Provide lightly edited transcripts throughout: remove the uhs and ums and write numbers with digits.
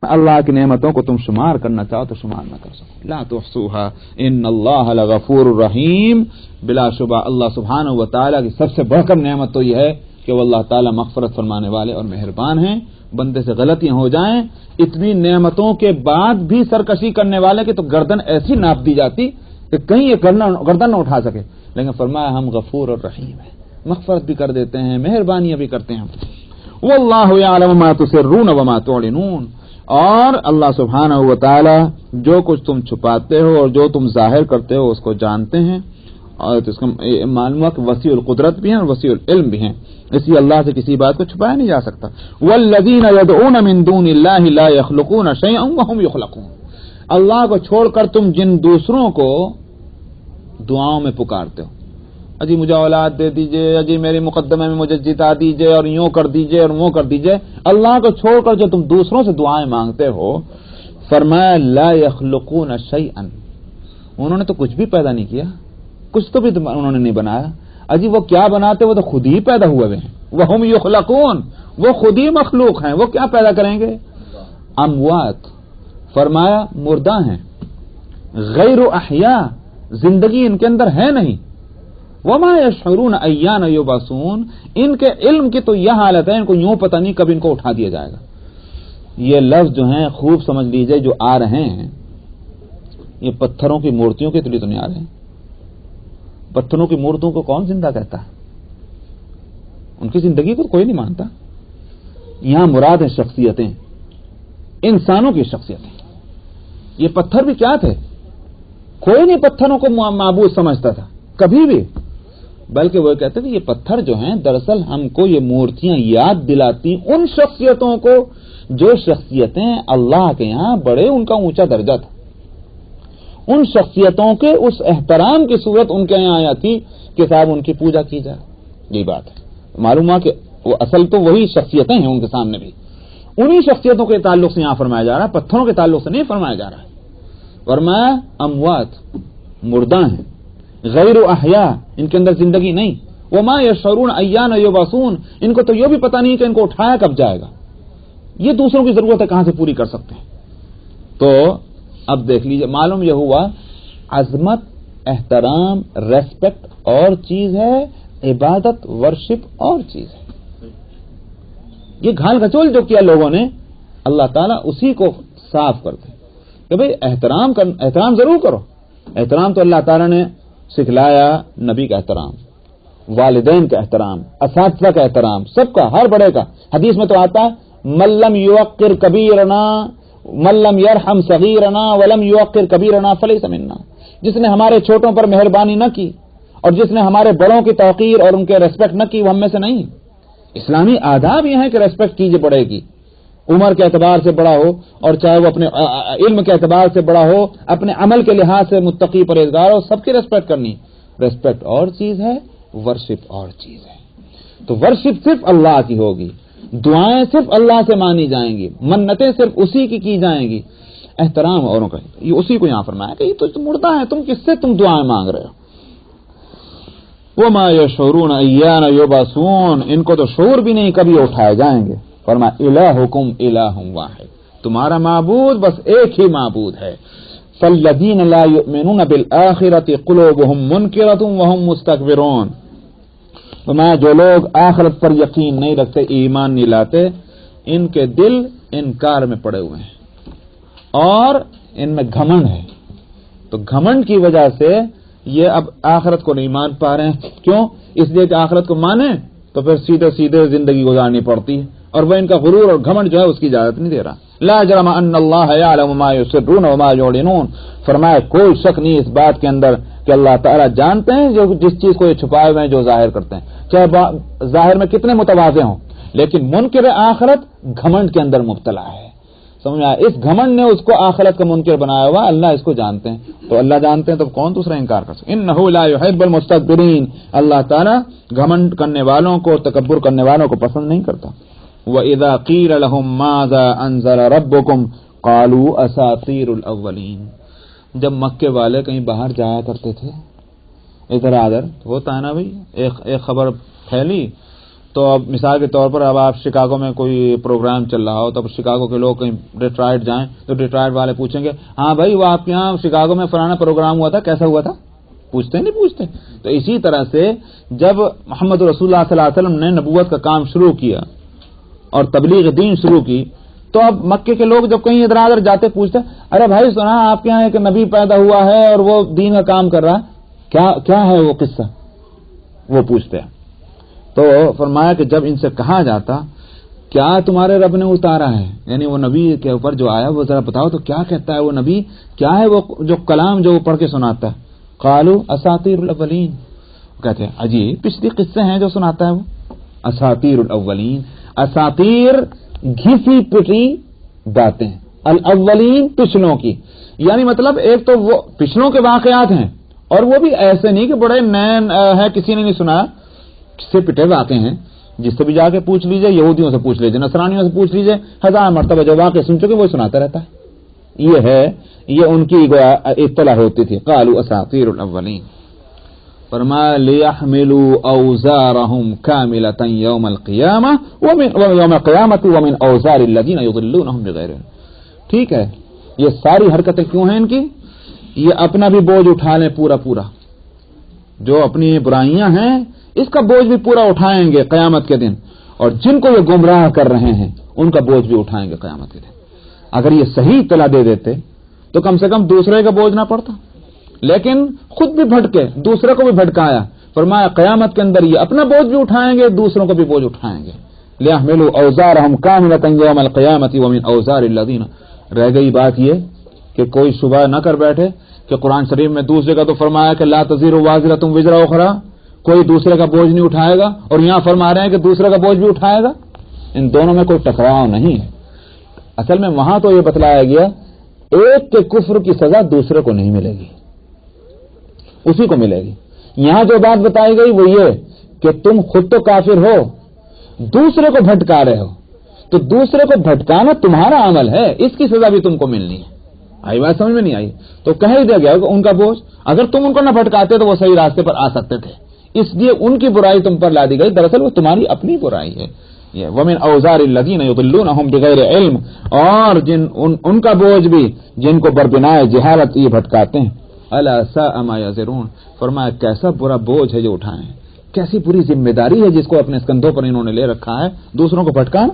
اللہ کی نعمتوں کو تم شمار کرنا چاہو تو شمار نہ کر سکو. لا تحصوها ان اللہ لغفور رحیم. بلا شبہ اللہ سبحانہ و تعالیٰ کی سب سے بڑھ کر نعمت تو یہ ہے کہ وہ اللہ تعالیٰ مغفرت فرمانے والے اور مہربان ہیں. بندے سے غلطیاں ہو جائیں، اتنی نعمتوں کے بعد بھی سرکشی کرنے والے کی تو گردن ایسی ناپ دی جاتی کہ کہیں یہ گردن نہ اٹھا سکے. لیکن فرمایا ہم غفور اور رحیم ہیں، مغفرت بھی کر دیتے ہیں، مہربانیاں بھی کرتے ہیں. واللہ یعلم ما تسرون وما تعلنون. اور اللہ سبحانہ و تعالی جو کچھ تم چھپاتے ہو اور جو تم ظاہر کرتے ہو اس کو جانتے ہیں. اور اس کا معلوم ہوا کہ وسیع القدرت بھی ہیں اور وسیع العلم بھی ہیں، اس لیے اللہ سے کسی بات کو چھپایا نہیں جا سکتا. والذین یدعون من دون اللہ لا یخلقون شیئا وهم یخلقون. اللہ کو چھوڑ کر تم جن دوسروں کو دعاؤں میں پکارتے ہو، اجی مجھے اولاد دے دیجئے، اجی میری مقدمے میں مجھے جتا دیجئے اور یوں کر دیجئے اور وہ کر دیجئے، اللہ کو چھوڑ کر جو تم دوسروں سے دعائیں مانگتے ہو، فرمایا لا یخلقون شیئا، انہوں نے تو کچھ بھی پیدا نہیں کیا، کچھ تو بھی انہوں نے نہیں بنایا. اجی وہ کیا بناتے، وہ تو خود ہی پیدا ہوئے ہیں. وہم یخلقون، وہ خود ہی مخلوق ہیں، وہ کیا پیدا کریں گے. اموات، فرمایا مردہ ہیں. غیر احیاء، زندگی ان کے اندر ہے نہیں. وما یشعرون ایان یبعثون، ان کے علم کی تو یہ حالت ہے ان کو یوں پتہ نہیں کب ان کو اٹھا دیا جائے گا. یہ لفظ جو ہیں خوب سمجھ لیجئے، جو آ رہے ہیں یہ پتھروں کی مورتیوں کے لیے تو نہیں آ رہے ہیں. پتھروں کی مورتوں کو کون زندہ کہتا ہے؟ ان کی زندگی کو کوئی نہیں مانتا. یہاں مراد ہیں شخصیتیں، انسانوں کی شخصیتیں. یہ پتھر بھی کیا تھے؟ کوئی نہیں پتھروں کو معبود سمجھتا تھا کبھی بھی، بلکہ وہ کہتے تھے یہ پتھر جو ہیں دراصل ہم کو یہ مورتیاں یاد دلاتی ان شخصیتوں کو جو شخصیتیں اللہ کے یہاں بڑے ان کا اونچا درجہ تھا. ان شخصیتوں کے اس احترام کی صورت ان کے یہاں آتی کہ صاحب ان کی پوجا کی جائے. یہی بات ہے. معلوم ہوا کہ وہ اصل تو وہی شخصیتیں ہیں ان کے سامنے بھی. انہی شخصیتوں کے تعلق سے یہاں فرمایا جا رہا ہے، پتھروں کے تعلق سے نہیں فرمایا جا رہا ہے. فرمایا اموات، مردہ ہیں. غیر احیاء، ان کے اندر زندگی نہیں. وما یشعرون ایان یبعثون، ان کو تو یہ بھی پتہ نہیں کہ ان کو اٹھایا کب جائے گا. یہ دوسروں کی ضرورت ہے کہاں سے پوری کر سکتے ہیں. تو اب دیکھ لیجئے، معلوم یہ ہوا عظمت، احترام، ریسپیکٹ اور چیز ہے، عبادت ورشپ اور چیز ہے. یہ گھال گھچول جو کیا لوگوں نے، اللہ تعالیٰ اسی کو صاف کرتے کہ بھئی احترام ضرور کرو. احترام تو اللہ تعالیٰ نے سکھلایا. نبی کا احترام، والدین کا احترام، اساتذہ کا احترام، سب کا، ہر بڑے کا. حدیث میں تو آتا ہے من لم یوقر کبیرنا، من لم یرحم صغیرنا ولم یوقر کبیرنا فلیس منا. جس نے ہمارے چھوٹوں پر مہربانی نہ کی اور جس نے ہمارے بڑوں کی توقیر اور ان کے ریسپیکٹ نہ کی وہ ہم میں سے نہیں. اسلامی آداب یہ ہے کہ ریسپیکٹ کیجئے بڑے کی، عمر کے اعتبار سے بڑا ہو اور چاہے وہ اپنے علم کے اعتبار سے بڑا ہو، اپنے عمل کے لحاظ سے متقی پرہیزگار ہو، سب کی ریسپیکٹ کرنی. ریسپیکٹ اور چیز ہے، ورشپ اور چیز ہے. تو ورشپ صرف اللہ کی ہوگی، دعائیں صرف اللہ سے مانی جائیں گی، منتیں صرف اسی کی جائیں گی. احترام اوروں کا یہ اسی کو یہاں فرمایا کہ یہ تو مردہ ہے، تم کس سے تم دعائیں مانگ رہے ہو. وما یشعرون ایان یبعثون، ان کو تو شعور بھی نہیں کبھی اٹھائے جائیں گے. فرمایا الہکم الہ واحد، تمہارا معبود بس ایک ہی معبود ہے. فالذین لا یؤمنون بالآخرۃ قلوبهم منکرۃ وهم مستکبرون. فرمایا جو لوگ آخرت پر یقین نہیں رکھتے، ایمان نہیں لاتے، ان کے دل انکار میں پڑے ہوئے ہیں اور ان میں گھمنڈ ہے. تو گھمنڈ کی وجہ سے یہ اب آخرت کو نہیں مان پا رہے ہیں. کیوں؟ اس لیے کہ آخرت کو مانے تو پھر سیدھے زندگی گزارنی پڑتی ہے، اور وہ ان کا غرور اور گھمنڈ جو ہے اس کی اجازت نہیں دے رہا. لا جرم ان اللہ یعلم ما یسرون وما یعلنون. فرمایا کوئی شک نہیں اس بات کے اندر کہ اللہ تعالیٰ جانتے ہیں جو جس چیز کو یہ چھپائے ہوئے ہیں، جو ظاہر کرتے ہیں، چاہے ظاہر میں کتنے متواضع ہوں. لیکن منکر آخرت گھمنڈ کے اندر مبتلا ہے. سمجھا؟ اس گھمنڈ نے اس کو آخرت کا منکر بنایا ہوا. اللہ اس کو جانتے ہیں، تو اللہ جانتے ہیں تو کون دوسرا انکار کر سکتا. انہ لا یحب المستکبرین. اللہ تعالیٰ گھمنڈ کرنے والوں کو، تکبر کرنے والوں کو پسند نہیں کرتا. وَإِذَا قِيلَ لَهُم مَّاذَا أَنزَلَ رَبُّكُمْ قَالُوا أَسَاطِيرُ الْأَوَّلِينَ. جب مکے والے کہیں باہر جایا کرتے تھے ادھر ادھر، ہوتا ہے نا بھائی، ایک خبر پھیلی تو اب مثال کے طور پر اب آپ شکاگو میں کوئی پروگرام چل رہا ہو تو اب شکاگو کے لوگ کہیں ڈیٹرائٹ جائیں تو ڈیٹرائٹ والے پوچھیں گے ہاں بھائی وہ آپ کے یہاں شکاگو میں فلانا پروگرام ہوا تھا کیسا ہوا تھا؟ پوچھتے نہیں پوچھتے. تو اسی طرح سے جب محمد رسول اللہ صلی اللہ علیہ وسلم نے نبوت کا کام شروع کیا اور تبلیغ دین شروع کی تو اب مکے کے لوگ جب کہیں ادھر ادھر جاتے پوچھتے ارے بھائی سنا آپ کے یہاں ایک نبی پیدا ہوا ہے اور وہ دین کا کام کر رہا ہے, کیا ہے وہ قصہ؟ وہ پوچھتے ہیں. تو فرمایا کہ جب ان سے کہا جاتا کیا تمہارے رب نے اتارا ہے, یعنی وہ نبی کے اوپر جو آیا وہ ذرا بتاؤ تو کیا کہتا ہے وہ نبی, کیا ہے وہ جو کلام جو وہ پڑھ کے سناتا ہے؟ قالوا اساطیر الاولین, کہتے ہیں عجیب پچھلی قصے ہیں جو سناتا ہے وہ. اساطیر الاولین, اساطیر گھسی پٹی باتیں, الاولین پچھلوں کی, یعنی مطلب ایک تو وہ پچھلوں کے واقعات ہیں اور وہ بھی ایسے نہیں کہ بڑے نئے ہیں کسی نے نہیں سنا, سے پٹے واقع ہیں. جس سے بھی جا کے پوچھ لیجئے, یہودیوں سے پوچھ لیجئے, نصرانیوں سے پوچھ لیجئے, 1000 مرتبہ جو واقع سن چکے وہ سناتا رہتا ہے. یہ ان کی اطلاع ہوتی تھی. قالوا اساطیر الاولین. فرمایا لیحملوا اوزارهم کاملة یوم القیامہ ومن اوزار الذین یضلونهم بغیر علم. ٹھیک ہے, یہ ساری حرکتیں کیوں ہیں ان کی؟ یہ اپنا بھی بوجھ اٹھا لیں پورا پورا, جو اپنی برائیاں ہیں اس کا بوجھ بھی پورا اٹھائیں گے قیامت کے دن, اور جن کو یہ گمراہ کر رہے ہیں ان کا بوجھ بھی اٹھائیں گے قیامت کے دن. اگر یہ صحیح اطلاع دے دیتے تو کم سے کم دوسرے کا بوجھ نہ پڑتا, لیکن خود بھی بھٹکے دوسرے کو بھی بھٹکایا. فرمایا قیامت کے اندر یہ اپنا بوجھ بھی اٹھائیں گے دوسروں کو بھی بوجھ اٹھائیں گے. لیحملوا اوزارهم کاملة یوم القیامة ومن اوزار الذین. رہ گئی بات یہ کہ کوئی شبہ نہ کر بیٹھے کہ قرآن شریف میں دوسرے کا تو فرمایا کہ لا تزر وازرۃ وزر اخرى, کوئی دوسرے کا بوجھ نہیں اٹھائے گا, اور یہاں فرما رہے ہیں کہ دوسرے کا بوجھ بھی اٹھائے گا. ان دونوں میں کوئی ٹکراؤ نہیں ہے. اصل میں وہاں تو یہ بتلایا گیا ایک کے کفر کی سزا دوسرے کو نہیں ملے گی, اسی کو ملے گی. یہاں جو بات بتائی گئی وہ یہ کہ تم خود تو کافر ہو, دوسرے کو بھٹکا رہے ہو, تو دوسرے کو بھٹکانا تمہارا عمل ہے, اس کی سزا بھی تم کو ملنی ہے. آئی بات سمجھ میں نہیں آئی؟ تو کہہ دیا گیا کہ ان کا بوجھ, اگر تم ان کو نہ بھٹکاتے تو وہ صحیح راستے پر آ سکتے تھے, اس لیے ان کی برائی تم پر لا دی گئی. دراصل وہ تمہاری اپنی برائی ہے. ومن اوزار الذین یضلونہم بغیر علم, اور ان کا بوجھ بھی جن کو بربنائے جہالت یہ بھٹکاتے ہیں. الا ساء ما یزرون. فرمایا کیسا برا بوجھ ہے جو اٹھائیں, کیسی بری ذمہ داری ہے جس کو اپنے کندھوں پر انہوں نے لے رکھا ہے, دوسروں کو بھٹکانا.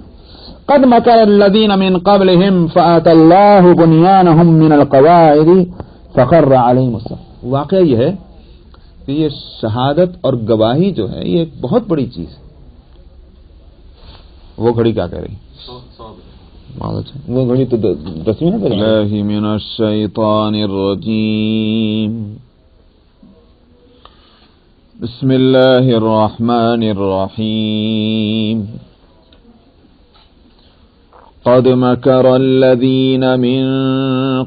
قد مکر الذین من قبلہم فأتی اللہ بنیانہم من القواعد فخر علیہم السقف. واقعہ یہ ہے کہ یہ شہادت اور گواہی جو ہے یہ ایک بہت بڑی چیز ہے. وہ گھڑی کیا کہہ رہی؟ وہ گھڑی تو 10 منٹ. اللہ من الشیطان الرجیم. بسم اللہ الرحمن الرحیم. قد مكر الذين من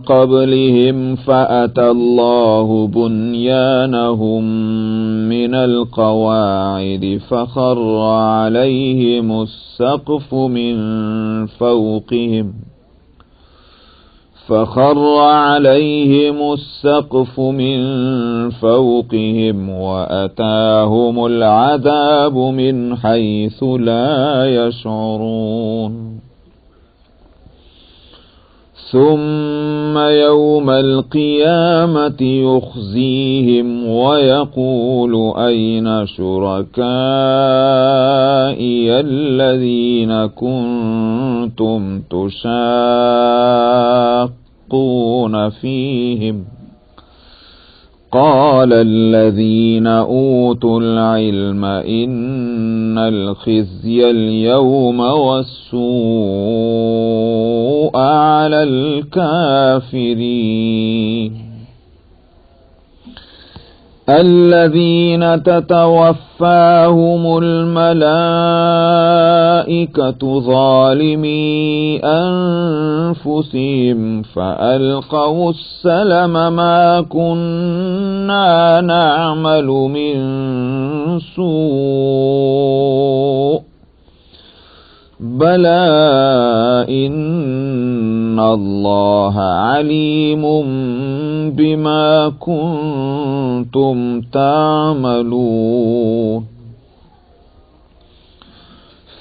قبلهم فأتى الله بنيانهم من القواعد فخر عليهم السقف من فوقهم وأتاهم العذاب من حيث لا يشعرون. ثم يوم القيامة يخزيهم ويقول أين شركائي الذين كنتم تشاقون فيهم قال الذين أوتوا العلم إن الخزي اليوم والسوء على الكافرين الذين تتوفاهم الملائكة ظالمي أنفسهم فألقوا السلم ما كنا نعمل من سوء بلى إن الله عليم بما كنتم تعملون.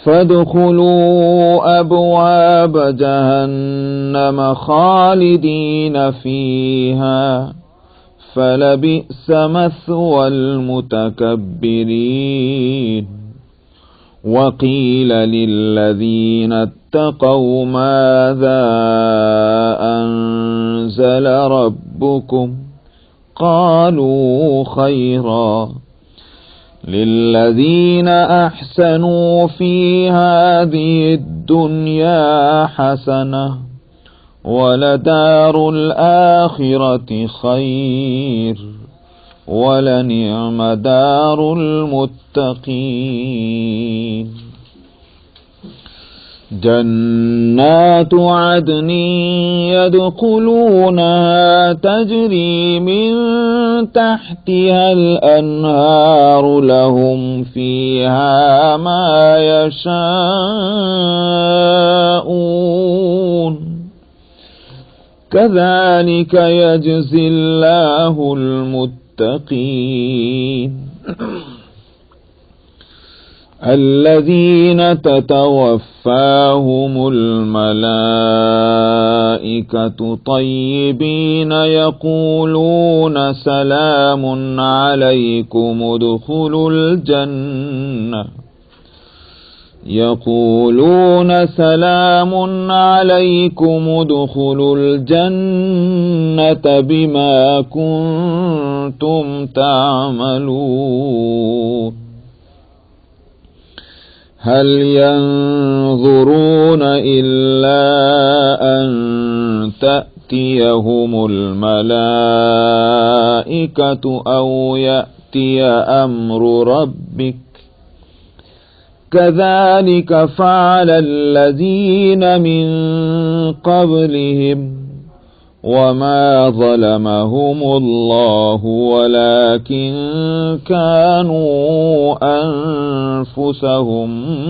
فادخلوا أبواب جهنم خالدين فيها فلبئس مثوى المتكبرين. وقيل للذين اتقوا ماذا أنزل ربكم قالوا خيرا للذين أحسنوا في هذه الدنيا حسنة ولدار الآخرة خير ولنعم دار المتقين. جنات عدن يدخلونها تجري من تحتها الأنهار لهم فيها ما يشاءون كذلك يجزي الله المتقين. الذين تتوفاهم الملائكة طيبين يقولون سلام عليكم ادخلوا الجنة يقولون سلام عليكم ادخلوا الجنة بما كنتم تعملون. هل ينظرون إلا أن تأتيهم الملائكة أو يأتي أمر ربك كذلك فعل الذين من قبلهم وما ظلمهم الله ولكن كانوا أنفسهم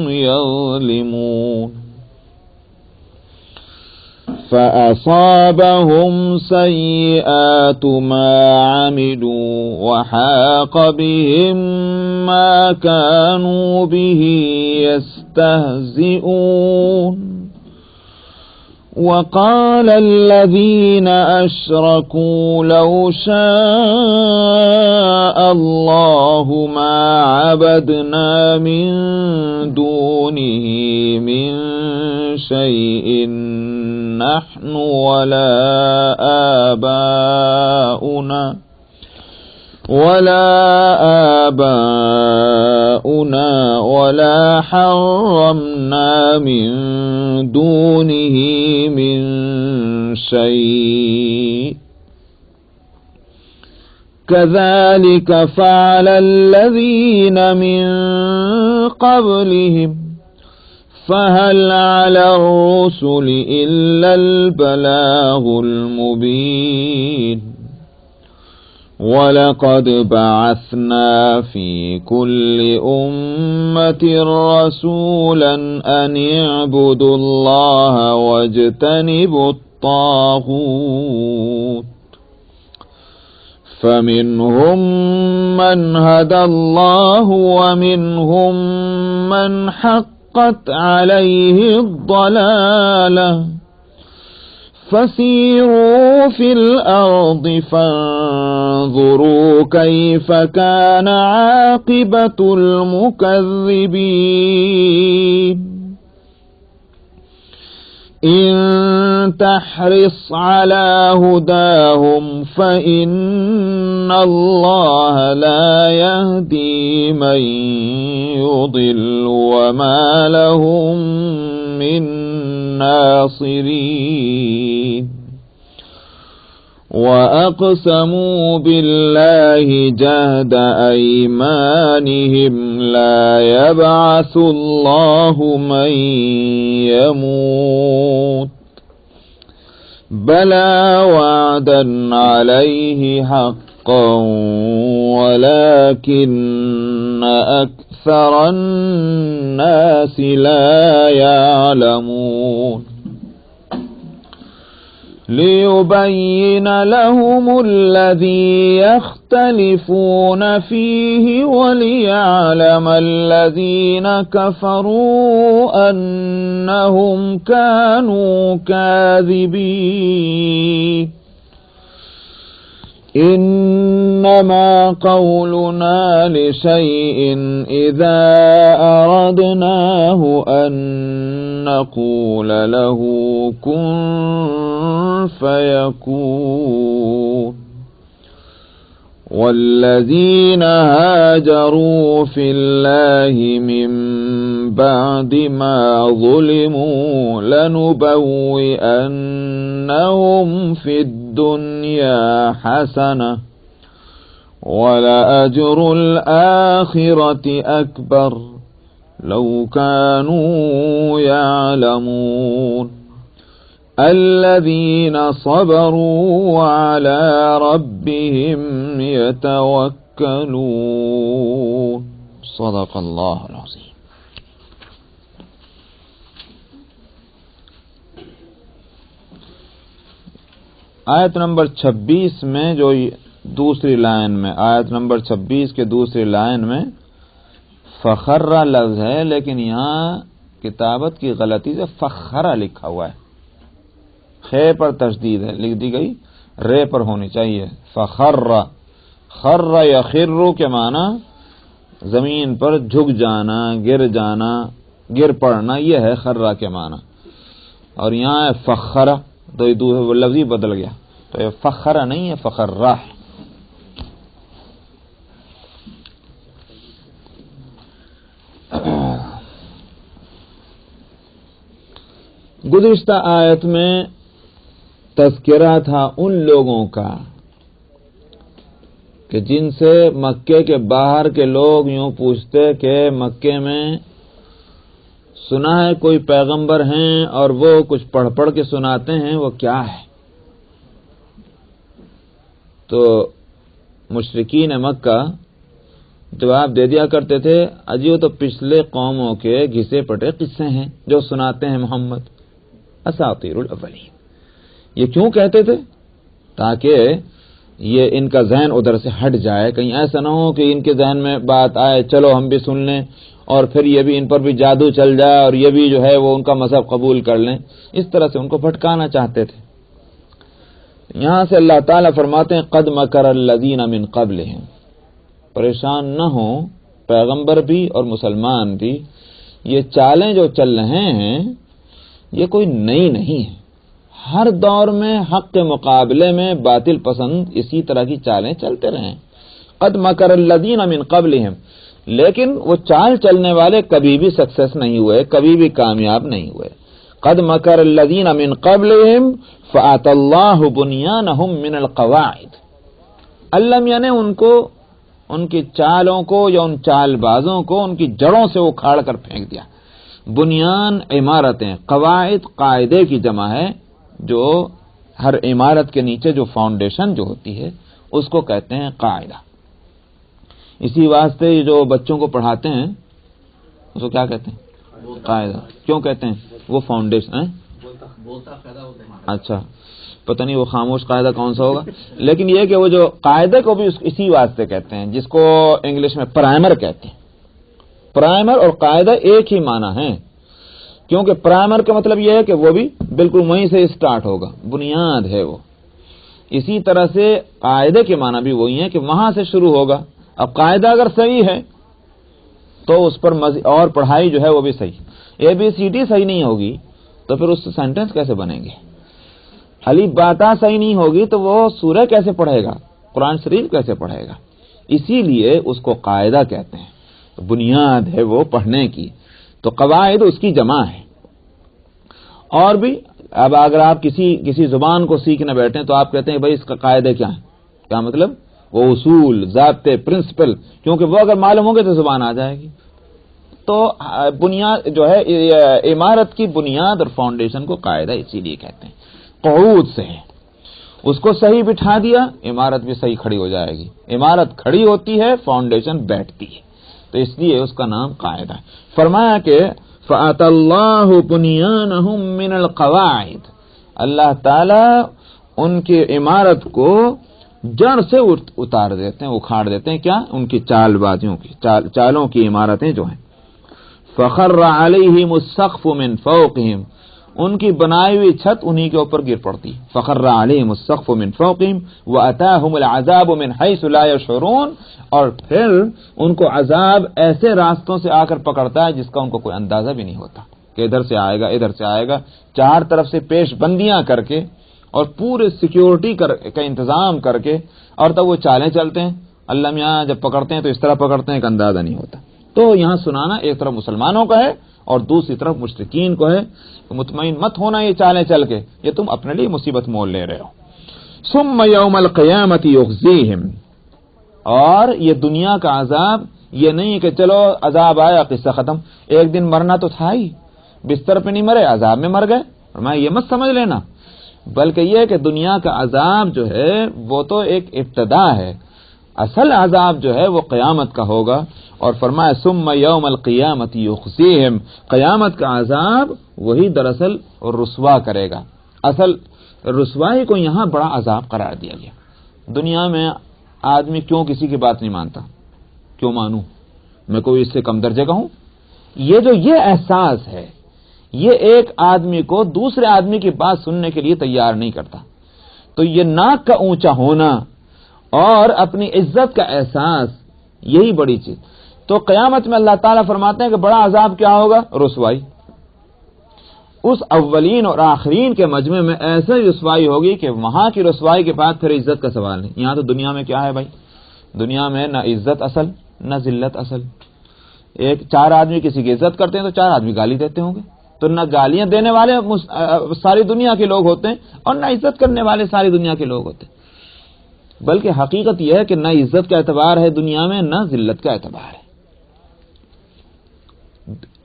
يظلمون. فأصابهم سيئات ما عملوا وحاق بهم ما كانوا به يستهزئون. وقال الذين أشركوا لو شاء الله ما عبدنا من دونه من شيء نحن ولا آباؤنا ولا حرمنا من دونه من شيء كذلك فعل الذين من قبلهم فهل على الرسل إلا البلاغ المبين. ولقد بعثنا في كل أمة رسولا أن اعبدوا الله واجتنبوا الطاغوت فمنهم من هدى الله ومنهم من حقت عليه الضلالة فسيروا في الأرض فانظروا كيف كان عاقبة المكذبين. إن تحرص على هداهم فإن الله لا يهدي من يضل وما لهم من ناصرين. وأقسموا بالله جهد أيمانهم لا يبعث الله من يموت بلى وعدا عليه حقا ولكن أكثر الناس لا يعلمون. لِيُبَيِّنَ لَهُمُ الَّذِي يَخْتَلِفُونَ فِيهِ وَلِيَعْلَمَ الَّذِينَ كَفَرُوا أَنَّهُمْ كَانُوا كَاذِبِينَ إِنَّمَا قَوْلُنَا لِشَيْءٍ إِذَا أَرَدْنَاهُ أَن نَّقُولَ لَهُ كُن فَيَكُونُ وَالَّذِينَ هَاجَرُوا فِي اللَّهِ مِن بَعْدِ مَا ظُلِمُوا لَنُبَوِّئَنَّهُمْ فِي الدُّنْيَا حَسَنَةً وَلَأَجْرُ الْآخِرَةِ أَكْبَرُ لَوْ كَانُوا يَعْلَمُونَ الَّذِينَ صَبَرُوا وَعَلَى رَبِّهِمْ يَتَوَكَّلُونَ صدق اللہ العظیم. آیت نمبر 26 میں جو دوسری لائن میں، آیت نمبر 26 کے دوسری لائن میں فخرہ لفظ ہے، لیکن یہاں کتابت کی غلطی سے فخرہ لکھا ہوا ہے. خے پر تشدید ہے، لکھ دی گئی رے پر ہونی چاہیے. فخرہ، خر یخر کے معنی زمین پر جھک جانا، گر جانا، گر پڑنا، یہ ہے خرہ کے معنی. اور یہاں ہے فخرہ، تو یہ لفظ ہی بدل گیا، تو یہ فخرہ نہیں ہے، فخرہ. گزشتہ آیت میں تذکرہ تھا ان لوگوں کا کہ جن سے مکے کے باہر کے لوگ یوں پوچھتے کہ مکے میں سنا ہے کوئی پیغمبر ہیں اور وہ کچھ پڑھ پڑھ کے سناتے ہیں، وہ کیا ہے؟ تو مشرکین مکہ جواب دے دیا کرتے تھے، اجی وہ تو پچھلے قوموں کے گھسے پٹے قصے ہیں جو سناتے ہیں محمد، اساطیر الاولین. یہ کیوں کہتے تھے؟ تاکہ یہ ان کا ذہن ادھر سے ہٹ جائے، کہیں ایسا نہ ہو کہ ان کے ذہن میں بات آئے چلو ہم بھی سن لیں، اور پھر یہ بھی ان پر بھی جادو چل جائے اور یہ بھی جو ہے وہ ان کا مذہب قبول کر لیں. اس طرح سے ان کو بھٹکانا چاہتے تھے. یہاں سے اللہ تعالیٰ فرماتے ہیں قد مکر الذین من قبلہم، پریشان نہ ہوں پیغمبر بھی اور مسلمان بھی، یہ چالیں جو چل رہے ہیں یہ کوئی نئی نہیں ہے. ہر دور میں حق کے مقابلے میں باطل پسند اسی طرح کی چالیں چلتے رہے. قد مکر الذین من قبلہم، لیکن وہ چال چلنے والے کبھی بھی سکسیس نہیں ہوئے، کبھی بھی کامیاب نہیں ہوئے. قد مکر الذین من قبلہم فآت اللہ بنیانہم من القواعد، اللہ یعنی ان کو، ان کی چالوں کو یا ان چال بازوں کو ان کی جڑوں سے اکھاڑ کر پھینک دیا. بنیان عمارتیں، قواعد قاعدے کی جمع ہے، جو ہر عمارت کے نیچے جو فاؤنڈیشن جو ہوتی ہے اس کو کہتے ہیں قاعدہ. اسی واسطے جو بچوں کو پڑھاتے ہیں اس کو کیا کہتے ہیں؟ قاعدہ. کیوں کہتے ہیں؟ وہ فاؤنڈیشن ہے. اچھا پتہ نہیں وہ خاموش قاعدہ کون سا ہوگا، لیکن یہ کہ وہ جو قاعدے کو بھی اسی واسطے کہتے ہیں، جس کو انگلش میں پرائمر کہتے ہیں. پرائمر اور قاعدہ ایک ہی معنی ہے، کیونکہ پرائمر کا مطلب یہ ہے کہ وہ بھی بالکل وہیں سے اسٹارٹ ہوگا، بنیاد ہے وہ. اسی طرح سے قاعدے کے معنی بھی وہی ہے کہ وہاں سے شروع ہوگا. اب قاعدہ اگر صحیح ہے تو اس پر اور پڑھائی جو ہے وہ بھی صحیح. ABCD صحیح نہیں ہوگی تو پھر اس سے سینٹنس کیسے بنیں گے؟ الف با تا صحیح نہیں ہوگی تو وہ سورہ کیسے پڑھے گا؟ قرآن شریف کیسے پڑھے گا؟ اسی لیے اس کو قاعدہ کہتے ہیں. بنیاد ہے وہ پڑھنے کی، تو قواعد اس کی جمع ہے. اور بھی اب اگر آپ کسی زبان کو سیکھنے بیٹھیں تو آپ کہتے ہیں بھائی اس کا قاعدے کیا ہے؟ کیا مطلب؟ وہ اصول، ضابطے، پرنسپل، کیونکہ وہ اگر معلوم ہوں گے تو زبان آ جائے گی. تو بنیاد جو ہے عمارت کی بنیاد اور فاؤنڈیشن کو قاعدہ اسی لیے کہتے ہیں. قعود سے ہے، اس کو صحیح بٹھا دیا عمارت بھی صحیح کھڑی ہو جائے گی. عمارت کھڑی ہوتی ہے، فاؤنڈیشن بیٹھتی ہے، تو اس لیے اس کا نام قاعدہ ہے. فرمایا کہ فَأَتَى اللَّهُ بُنْيَانَهُمْ مِنَ الْقَوَاعِدِ، اللہ تعالیٰ ان کی عمارت کو جڑ سے اتار دیتے ہیں، اکھاڑ دیتے ہیں. کیا؟ ان کی چال بازیوں کی، چالوں کی عمارتیں جو ہیں. فخر علیہم السقف من فوقہم، ان کی بنائی ہوئی چھت انہی کے اوپر گر پڑتی. فخر علیہم السقف من فوقہم واتاہم العذاب من حیث لا یشعرون، اور پھر ان کو عذاب ایسے راستوں سے آ کر پکڑتا ہے جس کا ان کو کوئی اندازہ بھی نہیں ہوتا کہ ادھر سے آئے گا ادھر سے آئے گا. چار طرف سے پیش بندیاں کر کے اور پورے سیکیورٹی کا انتظام کر کے، اور تب وہ چالیں چلتے ہیں. اللہ میاں جب پکڑتے ہیں تو اس طرح پکڑتے ہیں کہ اندازہ نہیں ہوتا. تو یہاں سنانا ایک طرف مسلمانوں کا ہے اور دوسری طرف مشرکین کو ہے کہ مطمئن مت ہونا یہ چالیں چل کے، یہ تم اپنے لیے مصیبت مول لے رہے ہو. ثم یوم القیامت یخزیہم، اور یہ دنیا کا عذاب یہ نہیں کہ چلو عذاب آیا قصہ ختم، ایک دن مرنا تو تھا ہی، بستر پہ نہیں مرے عذاب میں مر گئے. میں یہ مت سمجھ لینا، بلکہ یہ کہ دنیا کا عذاب جو ہے وہ تو ایک ابتدا ہے، اصل عذاب جو ہے وہ قیامت کا ہوگا. اور فرمایا ثم یوم القیامت یخزیہم، قیامت کا عذاب وہی دراصل رسوا کرے گا. اصل رسوائی کو یہاں بڑا عذاب قرار دیا گیا. دنیا میں آدمی کیوں کسی کی بات نہیں مانتا؟ کیوں مانوں؟ میں کوئی اس سے کم درجے کا ہوں؟ یہ احساس ہے، یہ ایک آدمی کو دوسرے آدمی کی بات سننے کے لیے تیار نہیں کرتا. تو یہ ناک کا اونچا ہونا اور اپنی عزت کا احساس، یہی بڑی چیز. تو قیامت میں اللہ تعالیٰ فرماتے ہیں کہ بڑا عذاب کیا ہوگا؟ رسوائی. اس اولین اور آخرین کے مجمع میں ایسے رسوائی ہوگی کہ وہاں کی رسوائی کے بعد پھر عزت کا سوال نہیں. یہاں تو دنیا میں کیا ہے بھائی؟ دنیا میں نہ عزت اصل نہ ذلت اصل. چار آدمی کسی کی عزت کرتے ہیں تو چار آدمی گالی دیتے ہوں گے، تو نہ گالیاں دینے والے ساری دنیا کے لوگ ہوتے ہیں اور نہ عزت کرنے والے ساری دنیا کے لوگ ہوتے ہیں. بلکہ حقیقت یہ ہے کہ نہ عزت کا اعتبار ہے دنیا میں، نہ ذلت کا اعتبار ہے.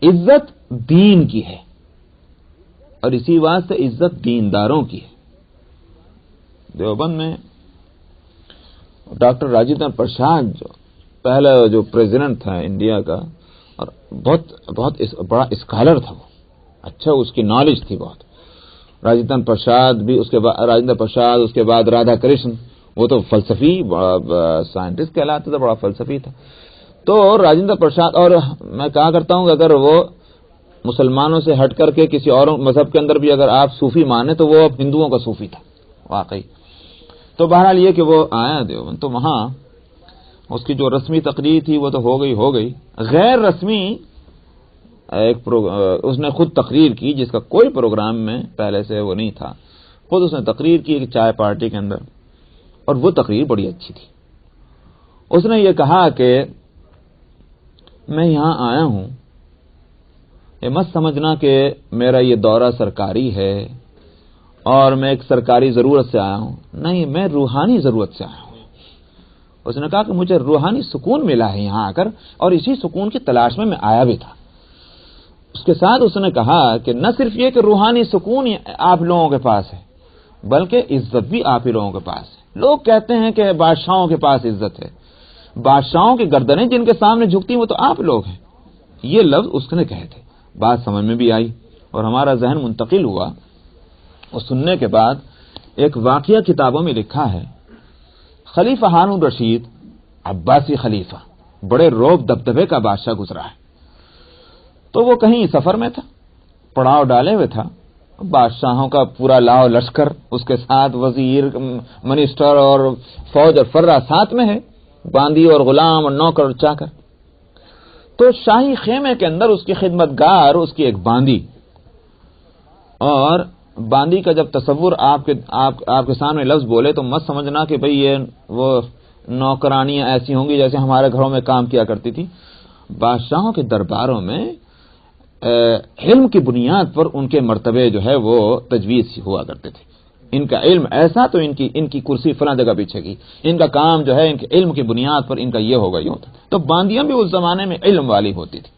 عزت دین کی ہے اور اسی واسطے عزت دینداروں کی ہے. دیوبند میں ڈاکٹر راجندر پرساد جو پہلا جو پریزیڈنٹ تھا انڈیا کا، اور بہت بڑا اسکالر تھا، وہ اچھا اس کی نالج تھی بہت. راجندر پرساد بھی، اس کے بعد راجندر پرساد، اس کے بعد رادھا کرشن، وہ تو فلسفی سائنٹسٹ کہلاتا تھا، بڑا فلسفی تھا. تو راجندر پرساد، اور میں کہا کرتا ہوں کہ اگر وہ مسلمانوں سے ہٹ کر کے کسی اور مذہب کے اندر بھی اگر آپ صوفی مانے تو وہ اب ہندوؤں کا صوفی تھا واقعی. تو بہرحال یہ کہ وہ آیا دیوبند، تو وہاں اس کی جو رسمی تقریر تھی وہ تو ہو گئی. غیر رسمی اس نے خود تقریر کی جس کا کوئی پروگرام میں پہلے سے وہ نہیں تھا. خود اس نے تقریر کی ایک چائے پارٹی کے اندر، اور وہ تقریر بڑی اچھی تھی. اس نے یہ کہا کہ میں یہاں آیا ہوں، یہ مت سمجھنا کہ میرا یہ دورہ سرکاری ہے اور میں ایک سرکاری ضرورت سے آیا ہوں. نہیں، میں روحانی ضرورت سے آیا ہوں. اس نے کہا کہ مجھے روحانی سکون ملا ہے یہاں آ کر، اور اسی سکون کی تلاش میں آیا بھی تھا. اس کے ساتھ اس نے کہا کہ نہ صرف یہ کہ روحانی سکون آپ لوگوں کے پاس ہے، بلکہ عزت بھی آپ ہی لوگوں کے پاس ہے. لوگ کہتے ہیں کہ بادشاہوں کے پاس عزت ہے، بادشاہوں کی گردنیں جن کے سامنے جھکتی ہیں وہ تو آپ لوگ ہیں. یہ لفظ اس نے کہے تھے. بات سمجھ میں بھی آئی اور ہمارا ذہن منتقل ہوا. اور سننے کے بعد ایک واقعہ کتابوں میں لکھا ہے، خلیفہ ہارون رشید عباسی خلیفہ، بڑے روب دبدبے کا بادشاہ گزرا ہے. تو وہ کہیں سفر میں تھا، پڑاؤ ڈالے ہوئے تھا. بادشاہوں کا پورا لاؤ لشکر، اس کے ساتھ وزیر، منسٹر اور فوج اور فرہ ساتھ میں ہے، باندی اور غلام اور نوکر اور چاکر. تو شاہی خیمے کے اندر اس کی خدمت گار، اس کی ایک باندی، اور باندی کا جب تصور آپ کے سامنے لفظ بولے تو مت سمجھنا کہ بھئی یہ وہ نوکرانیاں ایسی ہوں گی جیسے ہمارے گھروں میں کام کیا کرتی تھی. بادشاہوں کے درباروں میں علم کی بنیاد پر ان کے مرتبے جو ہے وہ تجویز ہوا کرتے تھے. ان کا علم ایسا تو ان کی کرسی فلاں جگہ پیچھے گی، ان کا کام جو ہے ان کے علم کی بنیاد پر ان کا یہ ہوگا یہ ہوتا. تو باندیاں بھی اس زمانے میں علم والی ہوتی تھی.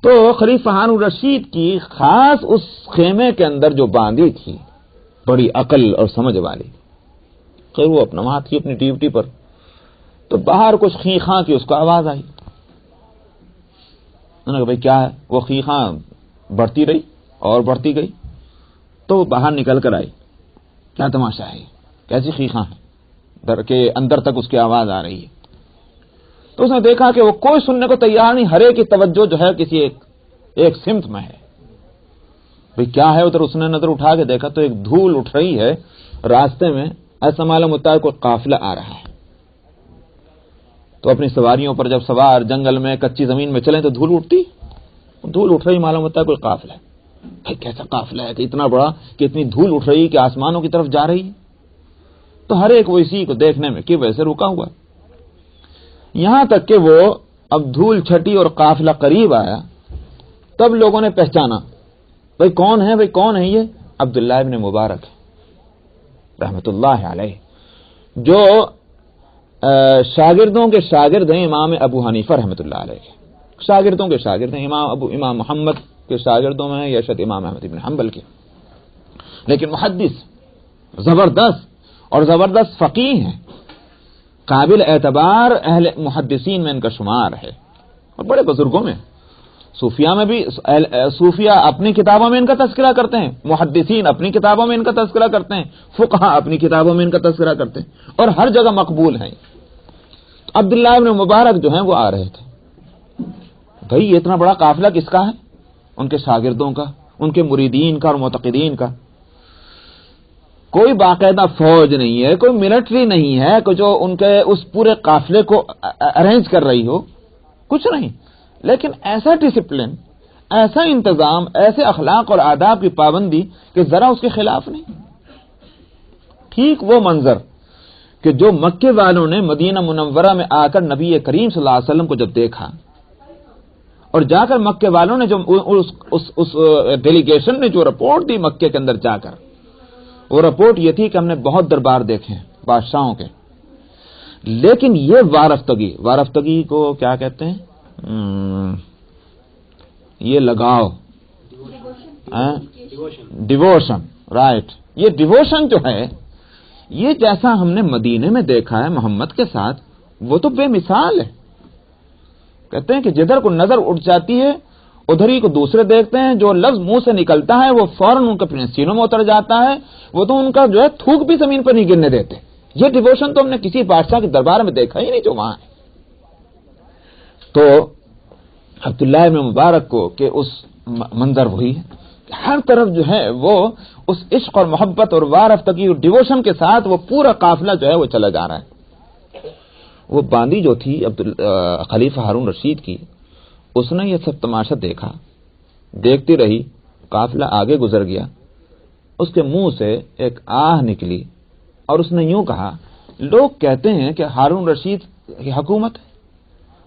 تو خلیفہ ہارون رشید کی خاص اس خیمے کے اندر جو باندی تھی، بڑی عقل اور سمجھ والی، خیر وہ اپنا وہاں تھی اپنی ڈیوٹی پر. تو باہر کچھ خیخاں کی اس کو آواز آئی. انہوں نے کہا بھائی کیا ہے؟ وہ خیخاں بڑھتی رہی اور بڑھتی گئی. تو وہ باہر نکل کر آئی، کیا تماشا ہے، کیسی خیخاں ہے، در کے اندر تک اس کی آواز آ رہی ہے. تو اس نے دیکھا کہ وہ کوئی سننے کو تیار نہیں، ہر ایک کی توجہ جو ہے کسی ایک سمت میں ہے. بھئی کیا ہے ادھر؟ اس نے نظر اٹھا کے دیکھا تو ایک دھول اٹھ رہی ہے راستے میں، ایسا معلوم ہوتا ہے کوئی قافلہ آ رہا ہے. تو اپنی سواریوں پر جب سوار جنگل میں کچی زمین میں چلیں تو دھول اٹھتی، دھول اٹھ رہی معلوم ہوتا ہے کوئی قافلہ ہے. بھئی کیسا قافلہ ہے کہ اتنا بڑا کہ اتنی دھول اٹھ رہی کہ آسمانوں کی طرف جا رہی ہے. تو ہر ایک وہ اسی کو دیکھنے میں کہ ویسے رکا ہوا، یہاں تک کہ وہ اب دھول چھٹی اور قافلہ قریب آیا، تب لوگوں نے پہچانا بھئی کون ہے، بھئی کون ہے؟ یہ عبداللہ ابن مبارک رحمت اللہ علیہ، جو شاگردوں کے شاگرد ہیں امام ابو حنیفہ رحمت اللہ علیہ کے، شاگردوں کے شاگرد ہیں. امام محمد کے شاگردوں میں یا شاید امام احمد بن حنبل کے، لیکن محدث زبردست اور زبردست فقیہ ہیں، قابل اعتبار اہل محدثین میں ان کا شمار ہے، اور بڑے بزرگوں میں. صوفیاء میں بھی صوفیاء اپنی کتابوں میں ان کا تذکرہ کرتے ہیں، محدثین اپنی کتابوں میں ان کا تذکرہ کرتے ہیں، فقہاء اپنی کتابوں میں ان کا تذکرہ کرتے ہیں، اور ہر جگہ مقبول ہیں. عبداللہ ابن مبارک جو ہیں وہ آ رہے تھے. بھئی یہ اتنا بڑا قافلہ کس کا ہے؟ ان کے شاگردوں کا، ان کے مریدین کا اور معتقدین کا. کوئی باقاعدہ فوج نہیں ہے، کوئی ملٹری نہیں ہے کہ جو ان کے اس پورے قافلے کو ارینج کر رہی ہو، کچھ نہیں. لیکن ایسا ڈسپلن، ایسا انتظام، ایسے اخلاق اور آداب کی پابندی کہ ذرا اس کے خلاف نہیں. ٹھیک وہ منظر کہ جو مکے والوں نے مدینہ منورہ میں آ کر نبی کریم صلی اللہ علیہ وسلم کو جب دیکھا، اور جا کر مکے والوں نے جو اس ڈیلیگیشن نے جو رپورٹ دی مکے کے اندر جا کر، وہ رپورٹ یہ تھی کہ ہم نے بہت دربار دیکھے ہیں بادشاہوں کے، لیکن یہ وارفتگی کو کیا کہتے ہیں؟ یہ لگاؤ، ڈیووشن، رائٹ. یہ ڈیووشن جو ہے، یہ جیسا ہم نے مدینے میں دیکھا ہے محمد کے ساتھ، وہ تو بے مثال ہے. کہتے ہیں کہ جدھر کو نظر اٹھ جاتی ہے ادھر ہی کو دوسرے دیکھتے ہیں، جو لفظ منہ سے نکلتا ہے وہ فوراً ان کے اپنے سینوں میں اتر جاتا ہے، وہ تو ان کا جو ہے تھوک بھی زمین پر نہیں گرنے دیتے. یہ ڈیووشن تو ہم نے کسی بادشاہ کے دربار میں دیکھا ہی نہیں جو وہاں ہے. تو عبداللہ ابن مبارک کو کہ اس منظر وہی ہے، ہر طرف جو ہے وہ اس عشق اور محبت اور وارفتگی اور ڈیووشن کے ساتھ وہ پورا قافلہ جو ہے وہ چلا جا رہا ہے. وہ باندی جو تھی خلیفہ ہارون رشید کی، اس نے یہ سب تماشا دیکھا، دیکھتی رہی، قافلہ آگے گزر گیا، اس کے منہ سے ایک آہ نکلی اور اس نے یوں کہا، لوگ کہتے ہیں کہ ہارون رشید کی حکومت ہے،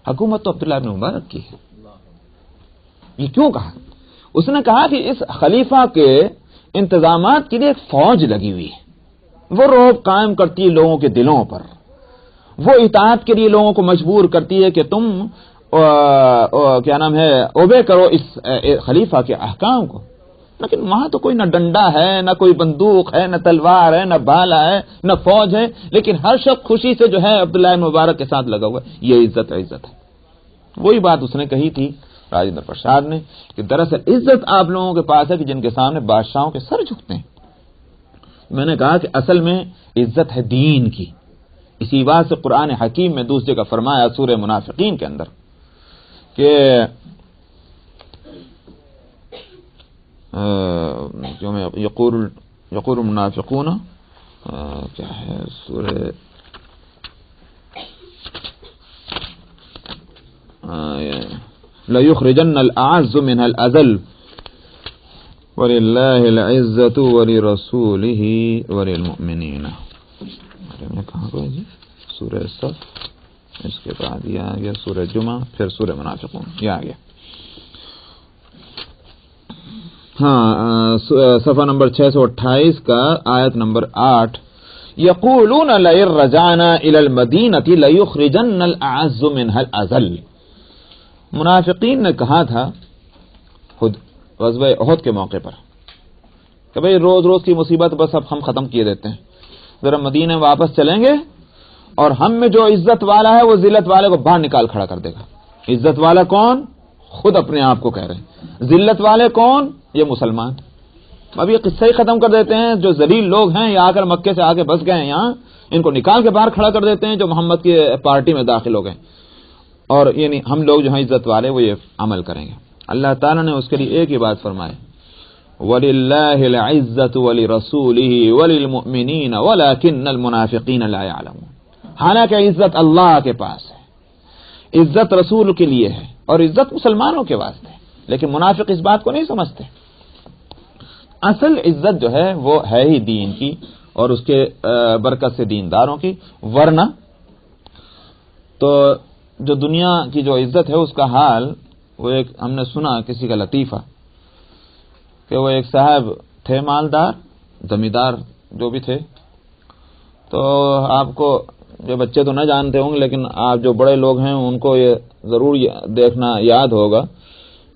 حکومت تو عبداللہ ابن مبارک کی ہے. یہ کیوں کہا؟ اس نے کہا کہ اس خلیفہ کے انتظامات کے لیے ایک فوج لگی ہوئی ہے، وہ رعب قائم کرتی ہے لوگوں کے دلوں پر، وہ اطاعت کے لیے لوگوں کو مجبور کرتی ہے کہ تم کیا نام ہے اوبے کرو اس خلیفہ کے احکام کو. لیکن وہاں تو کوئی نہ ڈنڈا ہے، نہ کوئی بندوق ہے، نہ تلوار ہے، نہ بھالا ہے، نہ فوج ہے، لیکن ہر شخص خوشی سے جو ہے عبداللہ مبارک کے ساتھ لگا ہوا ہے. یہ عزت ہے. وہی بات اس نے کہی تھی راجندر پرساد نے کہ دراصل عزت آپ لوگوں کے پاس ہے کہ جن کے سامنے بادشاہوں کے سر جھکتے ہیں. میں نے کہا کہ اصل میں عزت ہے دین کی. اسی بات سے قرآن حکیم میں دوسرے کا فرمایا سورہ منافقین کے اندر کہ جو میں یقول المنافقون کیا ہے سورہ لَيُخْرِجَنَّ الْأَعَزُّ مِنْهَا الْأَذَلُّ وَلِلَّهِ الْعِزَّةُ وَلِرَسُولِهِ وَلِلْمُؤْمِنِينَ. کہاں کو جی؟ سورہ صف، اس کے بعد یہ آ گیا سورہ جمعہ، پھر سورہ منافقون، یہ آ گیا. ہاں، صفحہ نمبر 628 کا آیت نمبر 8. یقولون لئن رجعنا الى المدینہ لیخرجن الاعز منها الاذل. منافقین نے کہا تھا خود غزوہ احد کے موقع پر کہ بھئی روز روز کی مصیبت بس اب ہم ختم کیے دیتے ہیں، ذرا مدینے واپس چلیں گے اور ہم میں جو عزت والا ہے وہ ذلت والے کو باہر نکال کھڑا کر دے گا. عزت والا کون؟ خود اپنے آپ کو کہہ رہے ہیں. ذلت والے کون؟ یہ مسلمان. اب یہ قصہ ہی ختم کر دیتے ہیں، جو ذلیل لوگ ہیں یہ آ کر مکے سے آ کے بس گئے ہیں یہاں، ان کو نکال کے باہر کھڑا کر دیتے ہیں جو محمد کی پارٹی میں داخل ہو گئے، اور یعنی ہم لوگ جو ہیں عزت والے وہ یہ عمل کریں گے۔ اللہ تعالیٰ نے اس کے لیے ایک ہی بات فرمائی، وَلِلَّهِ الْعِزَّةُ وَلِرَسُولِهِ وَلِلْمُؤْمِنِينَ وَلَكِنَّ الْمُنَافِقِينَ لَا يَعْلَمُونَ۔ حالانکہ عزت اللہ کے پاس ہے، عزت رسول کے لیے ہے، اور عزت مسلمانوں کے واسطے، لیکن منافق اس بات کو نہیں سمجھتے۔ اصل عزت جو ہے وہ ہے ہی دین کی اور اس کے برکت سے دینداروں کی، ورنہ تو جو دنیا کی جو عزت ہے اس کا حال، وہ ایک ہم نے سنا کسی کا لطیفہ کہ وہ ایک صاحب تھے مالدار زمیندار جو بھی تھے، تو آپ کو جو بچے تو نہ جانتے ہوں گے لیکن آپ جو بڑے لوگ ہیں ان کو یہ ضرور دیکھنا یاد ہوگا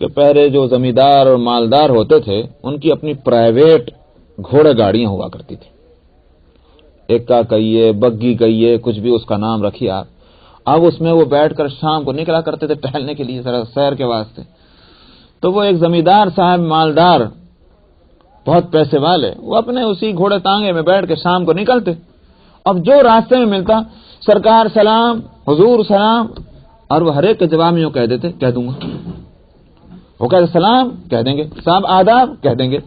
کہ پہلے جو زمیندار اور مالدار ہوتے تھے ان کی اپنی پرائیویٹ گھوڑے گاڑیاں ہوا کرتی تھی، ایکا کہیے بگی کہیے کچھ بھی اس کا نام رکھیے آپ، اب اس میں وہ بیٹھ کر شام کو نکلا کرتے تھے ٹہلنے کے لیے ذرا سیر کے واسطے۔ تو وہ ایک زمیندار صاحب مالدار بہت پیسے والے، وہ اپنے اسی گھوڑے تانگے میں بیٹھ کے شام کو نکلتے، اب جو راستے میں ملتا سرکار سلام، حضور سلام، اور وہ ہر ایک کے جواب میں کہہ دیتے کہہ دوں گا، وہ کہتے سلام کہہ دیں گے، صاحب آداب کہہ دیں گے۔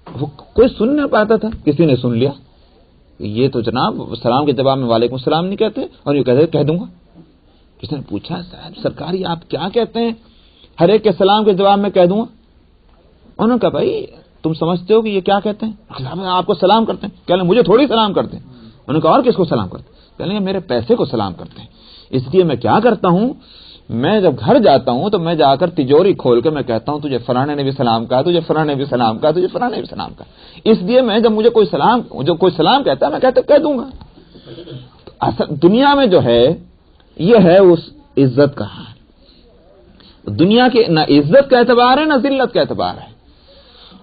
وہ کوئی سن نہ پاتا تھا، کسی نے سن لیا یہ تو جناب سلام کے جواب میں وعلیکم السلام نہیں کہتے اور یہ کہتے کہہ دوں گا۔ کسی نے پوچھا صاحب سرکار یہ آپ کیا کہتے ہیں، ہر ایک کے سلام کے جواب میں کہہ دوں گا؟ انہوں نے کہا بھائی تم سمجھتے ہو کہ یہ کیا کہتے ہیں؟ آپ کو سلام کرتے ہیں۔ کہہ لیں مجھے تھوڑی سلام کرتے ہیں۔ انہوں نے کہا اور کس کو سلام کرتے ہیں؟ کہہ لیں میرے پیسے کو سلام کرتے ہیں، اس لیے میں کیا کرتا ہوں، میں جب گھر جاتا ہوں تو میں جا کر تجوری کھول کے میں کہتا ہوں تجھے فلاں نے بھی سلام کہا، تجھے فلاں نے بھی سلام کہا، تجھے فلاں نے بھی سلام کہا، اس لیے میں جب مجھے کوئی سلام کہتا ہے میں کہہ دوں گا۔ دنیا میں جو ہے یہ ہے اس عزت کا حال، دنیا کے نہ عزت کا اعتبار ہے نہ ذلت کا اعتبار ہے،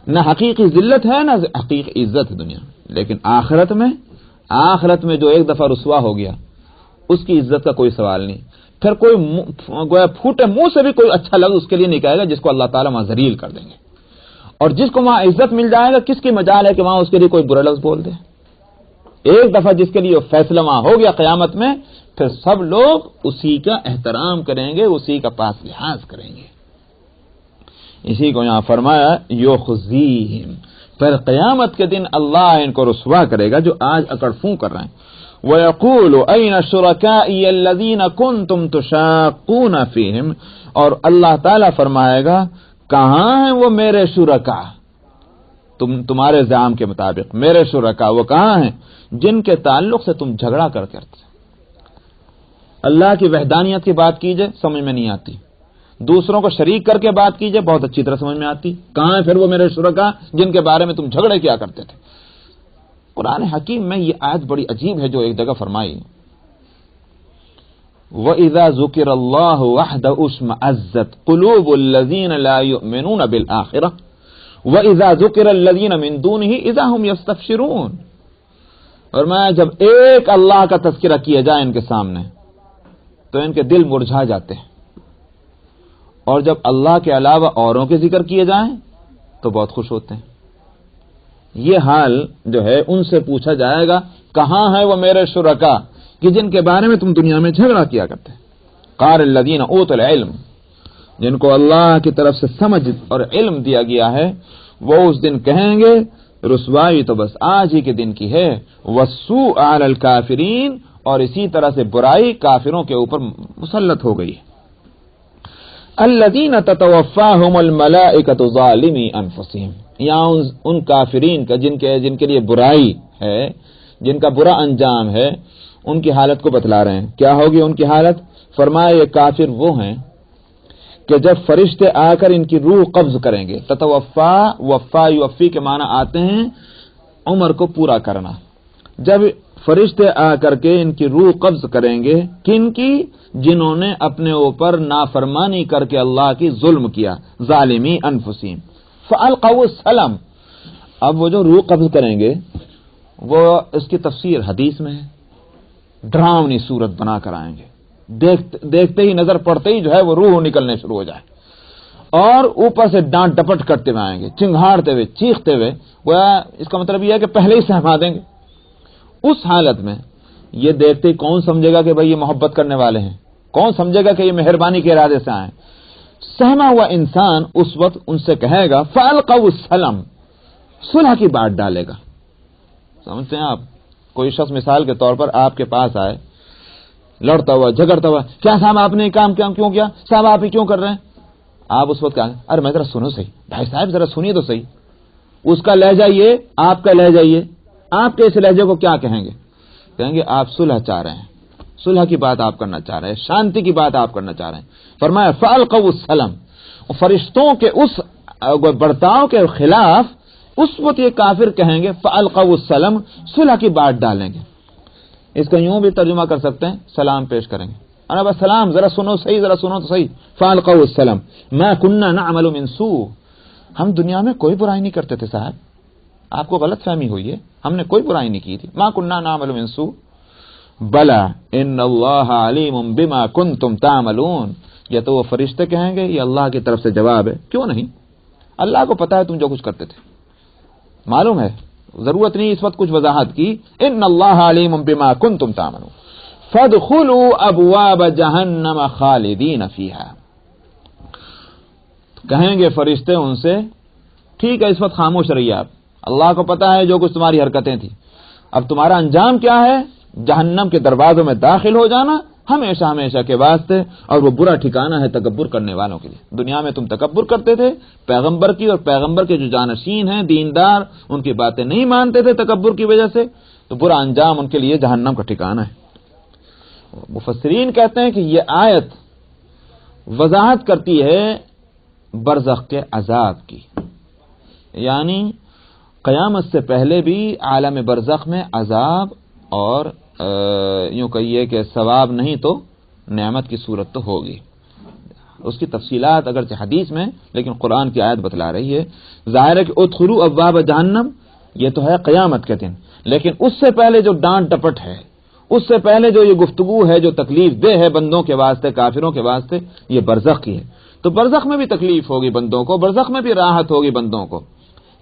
نہ حقیقی ذلت ہے نہ حقیقی عزت ہے دنیا میں، لیکن آخرت میں جو ایک دفعہ رسوا ہو گیا اس کی عزت کا کوئی سوال نہیں، پھر کوئی گویا پھوٹے منہ سے بھی کوئی اچھا لفظ اس کے لیے نہیں کہے گا، جس کو اللہ تعالیٰ وہاں ذلیل کر دیں گے، اور جس کو وہاں عزت مل جائے گا کس کی مجال ہے کہ وہاں اس کے لیے کوئی برا لفظ بول دے۔ ایک دفعہ جس کے لیے فیصلہ وہاں ہو گیا قیامت میں، پھر سب لوگ اسی کا احترام کریں گے، اسی کا پاس لحاظ کریں گے۔ اسی کو یہاں فرمایا یخزیہم، پھر قیامت کے دن اللہ ان کو رسوا کرے گا جو آج اکڑ فوں کر رہے ہیں۔ وَيَقُولُ أَيْنَ شُرَكَائِيَ الَّذِينَ كُنْتُمْ تُشَاقُّونَ فِيهِمْ، اور اللہ تعالیٰ فرمائے گا کہاں ہیں وہ میرے شرکا، تمہارے زعم کے مطابق میرے شرکا وہ کہاں ہیں جن کے تعلق سے تم جھگڑا کرتے۔ اللہ کی وحدانیت کی بات کیجئے سمجھ میں نہیں آتی، دوسروں کو شریک کر کے بات کیجئے بہت اچھی طرح سمجھ میں آتی، کہاں ہیں پھر وہ میرے شرکا جن کے بارے میں تم جھگڑے کیا کرتے تھے۔ قرآن حکیم میں یہ آیت بڑی عجیب ہے جو ایک جگہ فرمائی، وَإِذَا ذُكِرَ اللَّهُ وَحْدَهُ اشْمَأَزَّتْ قُلُوبُ الَّذِينَ لَا يُؤْمِنُونَ بِالْآخِرَةِ وَإِذَا ذُكِرَ الَّذِينَ مِن دُونِهِ إِذَا هُمْ يَسْتَبْشِرُونَ، اور میں جب ایک اللہ کا تذکرہ کیا جائے ان کے سامنے تو ان کے دل مرجھا جاتے ہیں، اور جب اللہ کے علاوہ اوروں کے ذکر کیے جائیں تو بہت خوش ہوتے ہیں۔ یہ حال جو ہے ان سے پوچھا جائے گا کہاں ہے وہ میرے شرکا کہ جن کے بارے میں تم دنیا میں جھگڑا کیا کرتے۔ قال الذین اوتوا العلم، جن کو اللہ کی طرف سے سمجھ اور علم دیا گیا ہے، وہ اس دن کہیں گے رسوائی تو بس آج ہی کے دن کی ہے، والسوء علی الکافرین، اور اسی طرح سے برائی کافروں کے اوپر مسلط ہو گئی ہے۔ الذین تتوفاہم الملائکۃ ظالمی انفسہم، یہاں ان کافرین کا جن کے لیے برائی ہے، جن کا برا انجام ہے، ان کی حالت کو بتلا رہے ہیں۔ کیا ہوگی ان کی حالت؟ فرمایا یہ کافر وہ ہیں کہ جب فرشتے آ کر ان کی روح قبض کریں گے، تتوفا وفا یوفی کے معنی آتے ہیں عمر کو پورا کرنا، جب فرشتے آ کر کے ان کی روح قبض کریں گے، کن کی؟ جنہوں نے اپنے اوپر نافرمانی کر کے اللہ کی ظلم کیا، ظالمی انفسہم، فالقوا السلام۔ اب وہ جو روح قبض کریں گے وہ اس کی تفسیر حدیث میں ہے، ڈراؤنی صورت بنا کر آئیں گے، دیکھتے ہی نظر پڑتے ہی جو ہے وہ روح نکلنے شروع ہو جائے، اور اوپر سے ڈانٹ ڈپٹ کرتے ہوئے آئیں گے، چنگھاڑتے ہوئے، چیختے ہوئے، گویا اس کا مطلب یہ ہے کہ پہلے ہی سہما دیں گے۔ اس حالت میں یہ دیکھتے ہی کون سمجھے گا کہ بھئی یہ محبت کرنے والے ہیں، کون سمجھے گا کہ یہ مہربانی کے ارادے سے آئے؟ سہما ہوا انسان اس وقت ان سے کہے گا فَأَلْقَوْا السَّلَمَ، صلح کی بات ڈالے گا۔ سمجھتے ہیں آپ؟ کوئی شخص مثال کے طور پر آپ کے پاس آئے، لڑتا ہوا، جھگڑتا ہوا، کیا صاحب آپ نے کام کیوں کیا؟ صاحب آپ ہی کیوں کر رہے ہیں؟ آپ اس وقت کہا ارے میں ذرا سنو صحیح، بھائی صاحب ذرا سنیے تو صحیح۔ اس کا لہجہ یہ، آپ کا لہجہ یہ، آپ کے اس لہجے کو کیا کہیں گے؟ کہیں گے آپ صلح چاہ رہے ہیں، صلح کی بات آپ کرنا چاہ رہے ہیں، شانتی کی بات آپ کرنا چاہ رہے ہیں۔ فرمایا فَأَلْقَوْا السَّلَمَ، فرشتوں کے اس برتاؤ کے خلاف اس وقت یہ کافر کہیں گے فَأَلْقَوْا السَّلَمَ، صلح کی بات ڈالیں گے۔ اس کا یوں بھی ترجمہ کر سکتے ہیں، سلام پیش کریں گے، ارے بس سلام، ذرا سنو صحیح، ذرا سنو تو صحیح۔ فَأَلْقَوْا السَّلَمَ مَا كُنَّا نَعْمَلُ مِن سُوءٍ، ہم دنیا میں کوئی برائی نہیں کرتے تھے صاحب، آپ کو غلط فہمی ہوئی ہے، ہم نے کوئی برائی نہیں کی تھی۔ مَا كُنَّا نَعْمَلُ مِن سُوءٍ بَلَىٰ إِنَّ اللَّهَ عَلِيمٌ بِمَا كُنتُمْ تَعْمَلُونَ، یہ تو وہ فرشتے کہیں گے، یہ اللہ کی طرف سے جواب ہے، کیوں نہیں؟ اللہ کو پتا ہے تم جو کچھ کرتے تھے، معلوم ہے، ضرورت نہیں اس وقت کچھ وضاحت کی۔ ان اللہ علیم بما کنتم تعملون فادخلوا ابواب جہنم خالدین فیہا، کہیں گے فرشتے ان سے ٹھیک ہے اس وقت خاموش رہیے آپ، اللہ کو پتا ہے جو کچھ تمہاری حرکتیں تھیں، اب تمہارا انجام کیا ہے؟ جہنم کے دروازوں میں داخل ہو جانا ہمیشہ ہمیشہ کے واسطے، اور وہ برا ٹھکانہ ہے تکبر کرنے والوں کے لیے۔ دنیا میں تم تکبر کرتے تھے پیغمبر کی، اور پیغمبر کے جو جانشین ہیں دیندار ان کی باتیں نہیں مانتے تھے تکبر کی وجہ سے، تو برا انجام ان کے لیے جہنم کا ٹھکانہ ہے۔ مفسرین کہتے ہیں کہ یہ آیت وضاحت کرتی ہے برزخ کے عذاب کی، یعنی قیامت سے پہلے بھی عالم برزخ میں عذاب اور یوں کہیے کہ ثواب نہیں تو نعمت کی صورت تو ہوگی۔ اس کی تفصیلات اگرچہ حدیث میں، لیکن قرآن کی آیت بتلا رہی ہے۔ ظاہر ہے کہ ادخلوا ابواب جہنم یہ تو ہے قیامت کے دن، لیکن اس سے پہلے جو ڈانٹ ڈپٹ ہے، اس سے پہلے جو یہ گفتگو ہے جو تکلیف دہ ہے بندوں کے واسطے، کافروں کے واسطے، یہ برزخ کی ہے۔ تو برزخ میں بھی تکلیف ہوگی بندوں کو، برزخ میں بھی راحت ہوگی بندوں کو۔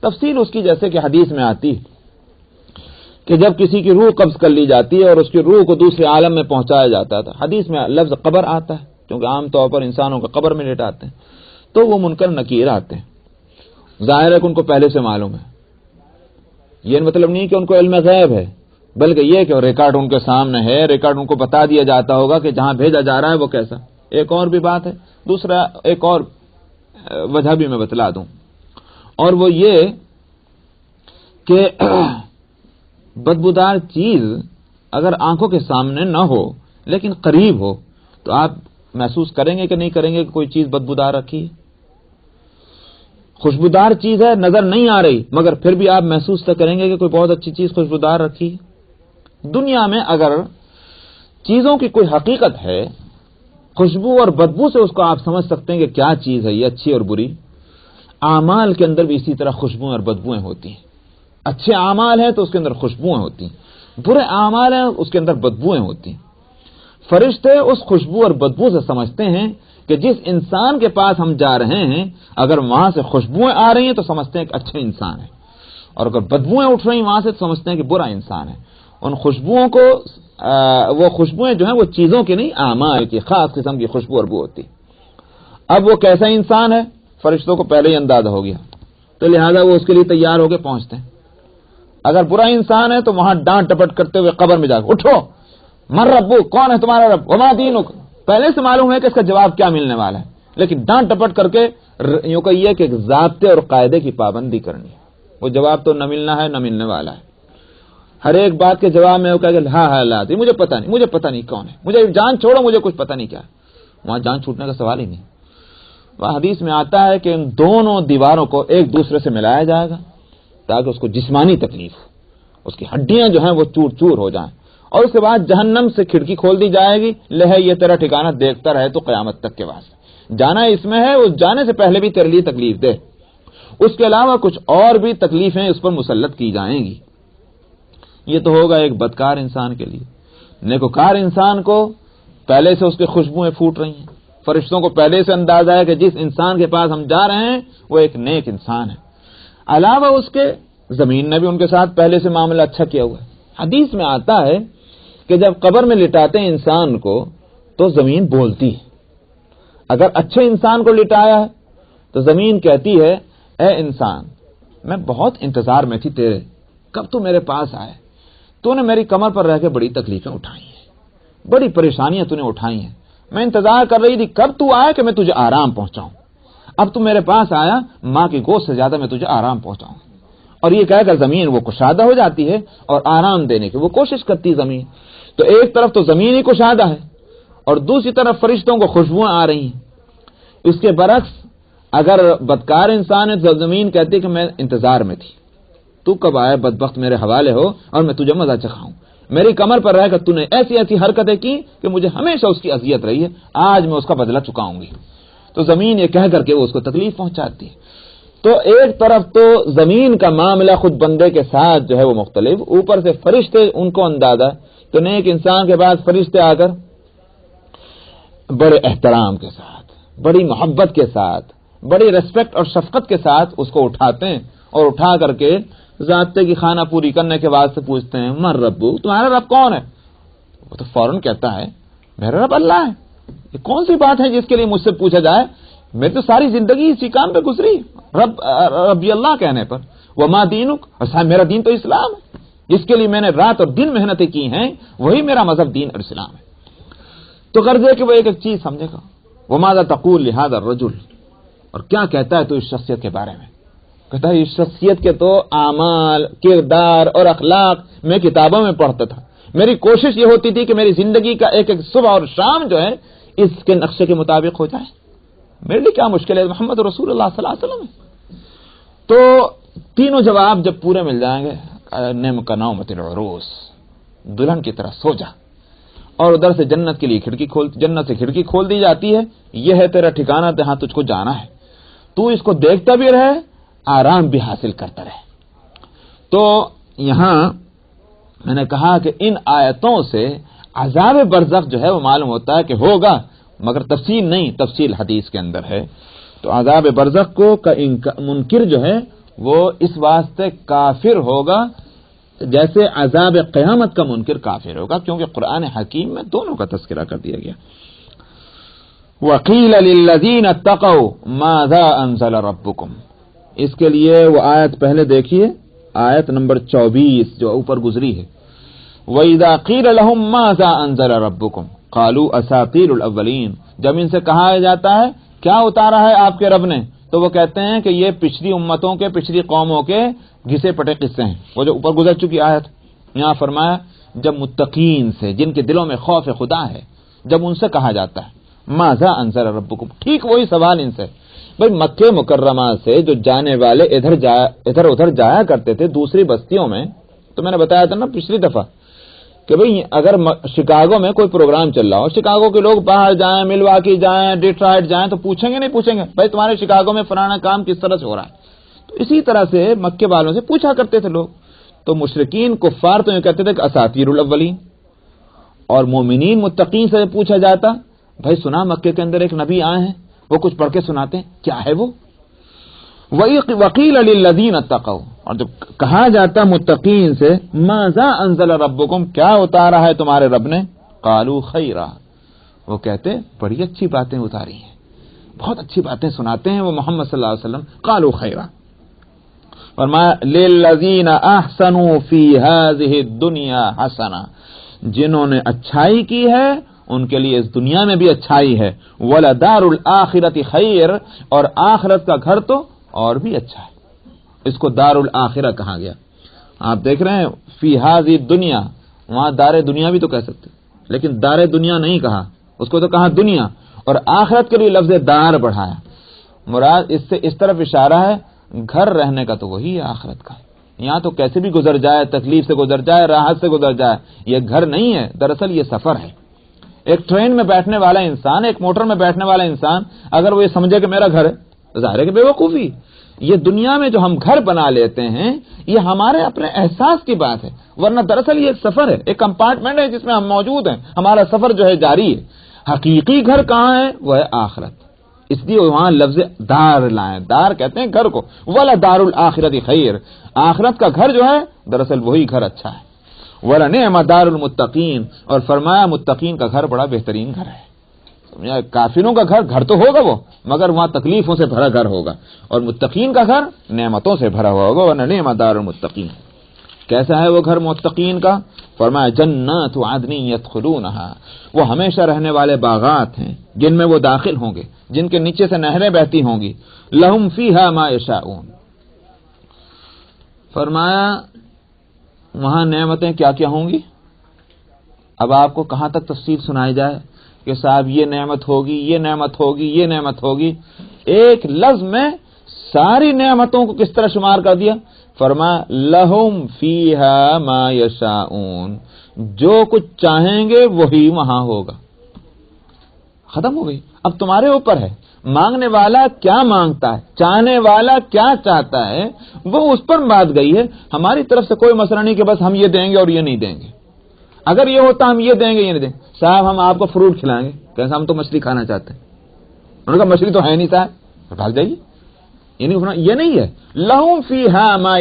تفصیل اس کی جیسے کہ حدیث میں آتی کہ جب کسی کی روح قبض کر لی جاتی ہے اور اس کی روح کو دوسرے عالم میں پہنچایا جاتا تھا، حدیث میں لفظ قبر آتا ہے کیونکہ عام طور پر انسانوں کو قبر میں لٹاتے ہیں، تو وہ منکر نکیر آتے ہیں۔ ظاہر ہے کہ ان کو پہلے سے معلوم ہے، یہ مطلب نہیں کہ ان کو علم غیب ہے، بلکہ یہ کہ ریکارڈ ان کے سامنے ہے، ریکارڈ ان کو بتا دیا جاتا ہوگا کہ جہاں بھیجا جا رہا ہے وہ کیسا۔ ایک اور بھی بات ہے، دوسرا ایک اور وجہ بھی میں بتلا دوں، اور وہ یہ کہ بدبودار چیز اگر آنکھوں کے سامنے نہ ہو لیکن قریب ہو تو آپ محسوس کریں گے کہ نہیں کریں گے کہ کوئی چیز بدبودار رکھی ہے؟ خوشبودار چیز ہے، نظر نہیں آ رہی، مگر پھر بھی آپ محسوس تو کریں گے کہ کوئی بہت اچھی چیز خوشبودار رکھی ہے۔ دنیا میں اگر چیزوں کی کوئی حقیقت ہے، خوشبو اور بدبو سے اس کو آپ سمجھ سکتے ہیں کہ کیا چیز ہے یہ اچھی اور بری۔ اعمال کے اندر بھی اسی طرح خوشبوئیں اور بدبوئیں ہوتی ہیں۔ اچھے اعمال ہیں تو اس کے اندر خوشبوئیں ہوتی ہیں، برے اعمال ہیں اس کے اندر بدبوئیں ہوتی ہیں۔ فرشتے اس خوشبو اور بدبو سے سمجھتے ہیں کہ جس انسان کے پاس ہم جا رہے ہیں اگر وہاں سے خوشبوئیں آ رہی ہیں تو سمجھتے ہیں کہ اچھے انسان ہے، اور اگر بدبوئیں اٹھ رہی ہیں وہاں سے تو سمجھتے ہیں کہ برا انسان ہے۔ ان خوشبوؤں کو وہ خوشبوئیں جو ہیں وہ چیزوں کی نہیں، اعمال کی خاص قسم کی خوشبو اور بو ہوتی۔ اب وہ کیسا انسان ہے فرشتوں کو پہلے ہی اندازہ ہو گیا، تو لہذا وہ اس کے لیے تیار ہو کے پہنچتے ہیں۔ اگر برا انسان ہے تو وہاں ڈانٹ ٹپٹ کرتے ہوئے قبر میں جا کے اٹھو، من ربو، کون ہے تمہارا رب، وما دینک، پہلے سے معلوم ہے کہ اس کا جواب کیا ملنے والا ہے، لیکن ڈانٹ ٹپٹ کر کے یوں کہیے کہ ضابطے اور قاعدے کی پابندی کرنی ہے۔ وہ جواب تو نہ ملنا ہے نہ ملنے والا ہے۔ ہر ایک بات کے جواب میں وہ کہے گا ہاں ہاں لا دی، مجھے پتہ نہیں کون ہے، مجھے جان چھوڑو، مجھے کچھ پتہ نہیں کیا ہے۔ وہاں جان چھوٹنے کا سوال ہی نہیں۔ وہاں حدیث میں آتا ہے کہ ان دونوں دیواروں کو ایک دوسرے سے ملایا جائے گا تاکہ اس کو جسمانی تکلیف ہو، اس کی ہڈیاں جو ہیں وہ چور چور ہو جائیں، اور اس کے بعد جہنم سے کھڑکی کھول دی جائے گی، لے یہ تیرا ٹھکانہ دیکھتا رہے تو قیامت تک کے واسطے، جانا اس میں ہے، اس جانے سے پہلے بھی تیرے لیے تکلیف دے، اس کے علاوہ کچھ اور بھی تکلیفیں اس پر مسلط کی جائیں گی۔ یہ تو ہوگا ایک بدکار انسان کے لیے۔ نیکوکار انسان کو پہلے سے اس کی خوشبوئیں پھوٹ رہی ہیں، فرشتوں کو پہلے سے اندازہ ہے کہ جس انسان کے پاس ہم جا رہے ہیں وہ ایک نیک انسان ہے. علاوہ اس کے زمین نے بھی ان کے ساتھ پہلے سے معاملہ اچھا کیا ہوا ہے. حدیث میں آتا ہے کہ جب قبر میں لٹاتے ہیں انسان کو تو زمین بولتی ہے. اگر اچھے انسان کو لٹایا ہے تو زمین کہتی ہے اے انسان میں بہت انتظار میں تھی تیرے، کب تو میرے پاس آئے، تو نے میری کمر پر رہ کے بڑی تکلیفیں اٹھائی ہیں، بڑی پریشانیاں تو نے اٹھائی ہیں، میں انتظار کر رہی تھی کب تو آئے کہ میں تجھے آرام پہنچاؤں، اب تو میرے پاس آیا، ماں کی گود سے زیادہ میں تجھے آرام پہنچاؤں. اور یہ کہہ کر زمین وہ کشادہ ہو جاتی ہے اور آرام دینے کی وہ کوشش کرتی زمین. تو ایک طرف تو زمین ہی کشادہ ہے اور دوسری طرف فرشتوں کو خوشبوئیں آ رہی ہیں. اس کے برعکس اگر بدکار انسان ہے تو زمین کہتی ہے کہ میں انتظار میں تھی، تو کب آئے بدبخت میرے حوالے ہو اور میں تجھے مزہ چکھاؤں، میری کمر پر رہ کر تو نے ایسی ایسی حرکتیں کی کہ مجھے ہمیشہ اس کی اذیت رہی ہے، آج میں اس کا بدلہ چکاؤں گی. تو زمین یہ کہہ کر کے وہ اس کو تکلیف پہنچاتی ہے. تو ایک طرف تو زمین کا معاملہ خود بندے کے ساتھ جو ہے وہ مختلف، اوپر سے فرشتے ان کو اندازہ، تو نیک انسان کے بعد فرشتے آ کر بڑے احترام کے ساتھ، بڑی محبت کے ساتھ، بڑی ریسپیکٹ اور شفقت کے ساتھ اس کو اٹھاتے ہیں اور اٹھا کر کے ذاتے کی خانہ پوری کرنے کے بعد سے پوچھتے ہیں من ربو، تمہارا رب کون ہے؟ وہ تو فوراً کہتا ہے میرا رب اللہ ہے. یہ کون سی بات ہے جس کے لیے مجھ سے پوچھا جائے، میری تو ساری زندگی اسی کام پہ گزری ربی اللہ کہنے پر. وما دینک، اور صاحب میرا دین تو اسلام ہے، جس کے لیے میں نے رات اور دن محنتیں کی ہیں وہی میرا مذہب دین اور اسلام ہے. تو غرض ہے کہ وہ ایک ایک چیز سمجھے گا. وماذا تقول لهذا الرجل، اور کیا کہتا ہے تو اس شخصیت کے بارے میں؟ کہتا ہے اس شخصیت کے تو اعمال، کردار اور اخلاق میں کتابوں میں پڑھتا تھا، میری کوشش یہ ہوتی تھی کہ میری زندگی کا ایک ایک صبح اور شام جو ہے اس کے نقشے کے مطابق ہو جائے. میرے لیے کیا مشکل ہے، محمد رسول اللہ صلی اللہ علیہ وسلم ہے. تو تینوں جواب جب پورے مل جائیں گے، نعم کا نومۃ العروس، دلہن کی طرح سو جا، اور ادھر سے جنت کے لیے جنت سے کھڑکی کھول دی جاتی ہے، یہ ہے تیرا ٹھکانہ، جہاں تجھ کو جانا ہے، تو اس کو دیکھتا بھی رہے، آرام بھی حاصل کرتا رہے. تو یہاں میں نے کہا کہ ان آیتوں سے عذاب برزخ جو ہے وہ معلوم ہوتا ہے کہ ہوگا، مگر تفصیل نہیں، تفصیل حدیث کے اندر ہے. تو عذاب برزخ کو منکر جو ہے وہ اس واسطے کافر ہوگا جیسے عذاب قیامت کا منکر کافر ہوگا، کیونکہ قرآن حکیم میں دونوں کا تذکرہ کر دیا گیا. وَقِيلَ لِلَّذِينَ اتَّقَوْا مَاذَا أَنزَلَ رَبُّكُمْ، اس کے لیے وہ آیت پہلے دیکھیے، آیت نمبر 24 جو اوپر گزری ہے. وَإِذَا قِيلَ لَهُمْ مَاذَا أَنزَلَ رَبُّكُمْ قَالُوا أَسَاطِيرُ الْأَوَّلِينَ، جب ان سے کہا جاتا ہے کیا اتارا ہے آپ کے رب نے، تو وہ کہتے ہیں کہ یہ پچھلی امتوں کے، پچھلی قوموں کے گھسے پٹے قصے ہیں. وہ جو اوپر گزر چکی آیت، یہاں فرمایا جب متقین سے، جن کے دلوں میں خوف خدا ہے، جب ان سے کہا جاتا ہے ماذا انزل ربکم، ٹھیک وہی سوال ان سے. بھائی مکہ مکرمہ سے جو جانے والے ادھر ادھر جایا کرتے تھے دوسری بستیوں میں، تو میں نے بتایا تھا نا پچھلی دفعہ کہ بھئی اگر شکاگو میں کوئی پروگرام چل رہا ہو، شکاگو کے لوگ باہر جائیں، ملواکی جائیں، ڈیٹرائٹ جائیں، تو پوچھیں گے نہیں پوچھیں گے بھائی تمہارے شکاگو میں فلانا کام کس طرح سے ہو رہا ہے. تو اسی طرح سے مکے والوں سے پوچھا کرتے تھے لوگ. تو مشرکین کفار تو یہ کہتے تھے کہ اساطیر الاولین، اور مومنین متقین سے پوچھا جاتا بھائی سنا مکے کے اندر ایک نبی آئے ہیں، وہ کچھ پڑھ کے سناتے ہیں، کیا ہے وہ؟ وَقِيلَ لِلَّذِينَ اتَّقَوْا، اور جب کہا جاتا متقین سے ماذا انزل ربکم، کیا اتارا ہے تمہارے رب نے، قالوا خیرا، وہ کہتے بڑی اچھی باتیں اتاری ہیں، بہت اچھی باتیں سناتے ہیں وہ محمد صلی اللہ علیہ وسلم. قالوا خیرا، فرمایا لِلَّذِينَ أَحْسَنُوا فِي هَذِهِ الدُّنْيَا حَسَنَةٌ، جنہوں نے اچھائی کی ہے ان کے لیے اس دنیا میں بھی اچھائی ہے. وَلَدَارُ الْآخِرَةِ خَيْرٌ، اور آخرت کا گھر تو اور بھی اچھا ہے، اس کو دار الاخرہ کہا گیا. آپ دیکھ رہے ہیں فی ہذہ الدنیا، وہاں دار دنیا بھی تو کہہ سکتے، لیکن دار دنیا نہیں کہا، اس کو تو کہا دنیا، اور آخرت کے لیے لفظ دار بڑھایا. مراد اس سے اس طرف اشارہ ہے گھر رہنے کا تو وہی ہے آخرت کا. یہاں تو کیسے بھی گزر جائے، تکلیف سے گزر جائے، راحت سے گزر جائے، یہ گھر نہیں ہے، دراصل یہ سفر ہے. ایک ٹرین میں بیٹھنے والا انسان، ایک موٹر میں بیٹھنے والا انسان اگر وہ یہ سمجھے کہ میرا گھر ہے، ظاہر ہے کہ بے وقوفی. یہ دنیا میں جو ہم گھر بنا لیتے ہیں یہ ہمارے اپنے احساس کی بات ہے، ورنہ دراصل یہ ایک سفر ہے، ایک کمپارٹمنٹ ہے جس میں ہم موجود ہیں، ہمارا سفر جو ہے جاری ہے. حقیقی گھر کہاں ہے؟ وہ ہے آخرت. اس لیے وہاں لفظ دار لائیں. دار کہتے ہیں گھر کو. ولا دار الآخرت خیر، آخرت کا گھر جو ہے دراصل وہی گھر اچھا ہے. ولا نعم دار المتقین، اور فرمایا متقین کا گھر بڑا بہترین گھر ہے. سمجھا؟ کافروں کا گھر تو ہوگا وہ، مگر وہاں تکلیفوں سے بھرا گھر ہوگا، اور متقین کا گھر نعمتوں سے بھرا ہوا ہوگا. ولا نعم دار المتقین. کیسا ہے وہ گھر متقین کا؟ فرمایا جنات عدن يدخلونها، وہ ہمیشہ رہنے والے باغات ہیں جن میں وہ داخل ہوں گے، جن کے نیچے سے نہریں بہتی ہوں گی. لہم فیہا ما یشاؤون. فرمایا وہاں نعمتیں کیا کیا ہوں گی. اب آپ کو کہاں تک تفصیل سنائی جائے کہ صاحب یہ نعمت ہوگی، یہ نعمت ہوگی، یہ نعمت ہوگی. ایک لفظ میں ساری نعمتوں کو کس طرح شمار کر دیا. فرمایا لہم فیہا ما یشاؤون، جو کچھ چاہیں گے وہی وہاں ہوگا. ختم ہو گئی. اب تمہارے اوپر ہے مانگنے والا کیا مانگتا ہے، چاہنے والا کیا چاہتا ہے، وہ اس پر بات گئی ہے. ہماری طرف سے کوئی مسئلہ نہیں کہ بس ہم یہ دیں گے اور یہ نہیں دیں گے. اگر یہ ہوتا ہم یہ دیں گے یہ نہیں دیں گے. صاحب ہم آپ کو فروٹ کھلائیں گے، کیسا ہم تو مچھلی کھانا چاہتے ہیں. انہوں نے کہا مچھلی تو ہے نہیں صاحب، بھاگ جائیے. یہ نہیں ہے. لہم فیہا ما